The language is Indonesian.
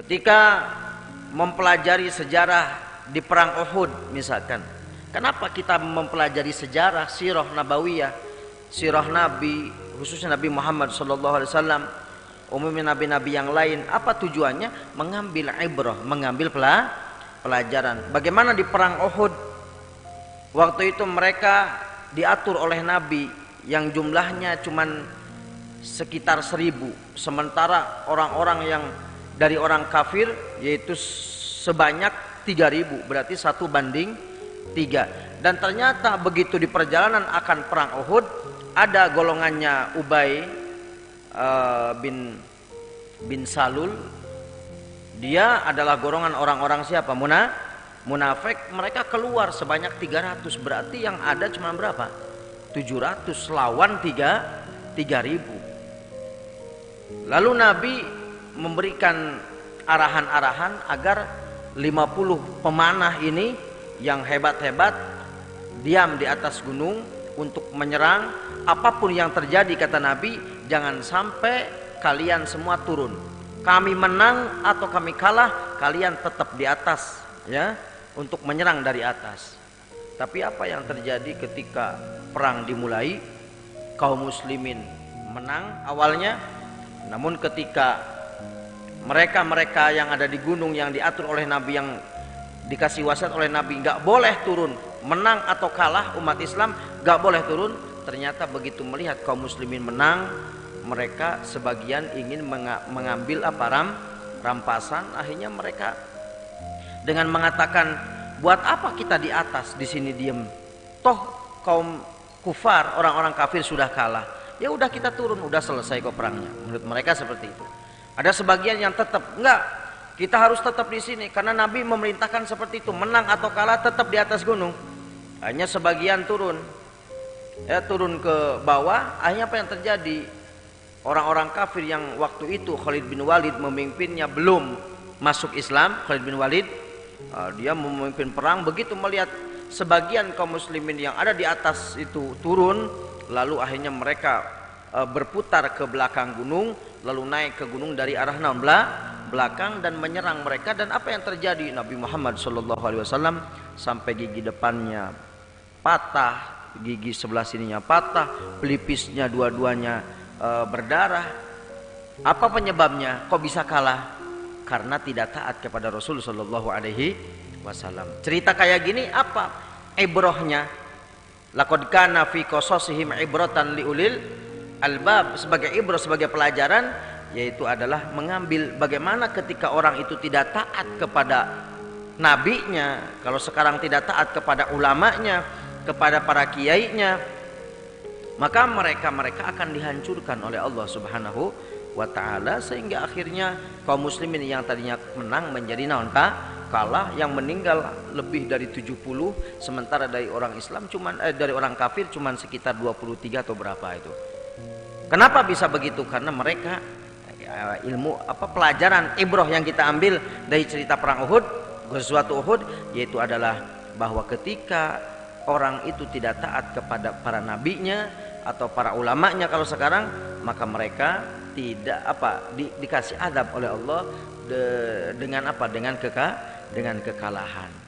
Ketika mempelajari sejarah di perang Uhud misalkan, kenapa kita mempelajari sejarah sirah nabawiyah, sirah Nabi, khususnya Nabi Muhammad SAW, umumnya nabi-nabi yang lain? Apa tujuannya? Mengambil ibrah, mengambil pelajaran. Bagaimana di perang Uhud, waktu itu mereka diatur oleh Nabi yang jumlahnya cuman sekitar 1000, sementara orang-orang yang dari orang kafir yaitu sebanyak 3000, berarti 1:3. Dan ternyata begitu di perjalanan akan perang Uhud, ada golongannya Ubay bin Salul. Dia adalah golongan orang-orang siapa? Munafik. Mereka keluar sebanyak 300, berarti yang ada cuma berapa? 700 lawan 3000. Lalu Nabi memberikan arahan-arahan agar 50 pemanah ini yang hebat-hebat diam di atas gunung untuk menyerang. Apapun yang terjadi, kata Nabi, jangan sampai kalian semua turun. Kami menang atau kami kalah, kalian tetap di atas, ya, untuk menyerang dari atas. Tapi apa yang terjadi ketika perang dimulai? Kaum muslimin menang awalnya, namun ketika mereka yang ada di gunung yang diatur oleh Nabi, yang dikasih wasiat oleh Nabi nggak boleh turun, menang atau kalah umat Islam nggak boleh turun. Ternyata begitu melihat kaum muslimin menang, mereka sebagian ingin mengambil rampasan. Akhirnya mereka dengan mengatakan, buat apa kita di atas di sini diem? Toh kaum kufar, orang-orang kafir sudah kalah. Ya udah kita turun, udah selesai kok perangnya. Menurut mereka seperti itu. Ada sebagian yang tetap enggak, kita harus tetap di sini karena Nabi memerintahkan seperti itu, menang atau kalah tetap di atas gunung. Hanya sebagian turun, ya, turun ke bawah. Akhirnya apa yang terjadi? Orang-orang kafir yang waktu itu Khalid bin Walid memimpinnya belum masuk Islam. Khalid bin Walid dia memimpin perang. Begitu melihat sebagian kaum muslimin yang ada di atas itu turun, lalu akhirnya mereka berputar ke belakang gunung, lalu naik ke gunung dari arah belakang dan menyerang mereka. Dan apa yang terjadi? Nabi Muhammad SAW sampai gigi depannya patah, gigi sebelah sininya patah, pelipisnya dua-duanya berdarah. Apa penyebabnya? Kok bisa kalah? Karena tidak taat kepada Rasul SAW. Cerita kayak gini apa ibrahnya? Laqad kana fi qasasihim ibratan liulil albab, sebagai ibrah, sebagai pelajaran, yaitu adalah mengambil bagaimana ketika orang itu tidak taat kepada nabinya. Kalau sekarang tidak taat kepada ulamanya, kepada para kiainya, maka mereka akan dihancurkan oleh Allah Subhanahu wa ta'ala. Sehingga akhirnya kaum muslimin yang tadinya menang menjadi kalah, yang meninggal lebih dari 70, sementara dari orang Islam dari orang kafir cuman sekitar 23 atau berapa itu. Kenapa bisa begitu? Karena mereka ilmu pelajaran ibrah yang kita ambil dari cerita perang Uhud, Ghazwat Uhud, yaitu adalah bahwa ketika orang itu tidak taat kepada para nabinya atau para ulamanya kalau sekarang, maka mereka tidak dikasih adab oleh Allah dengan kekalahan.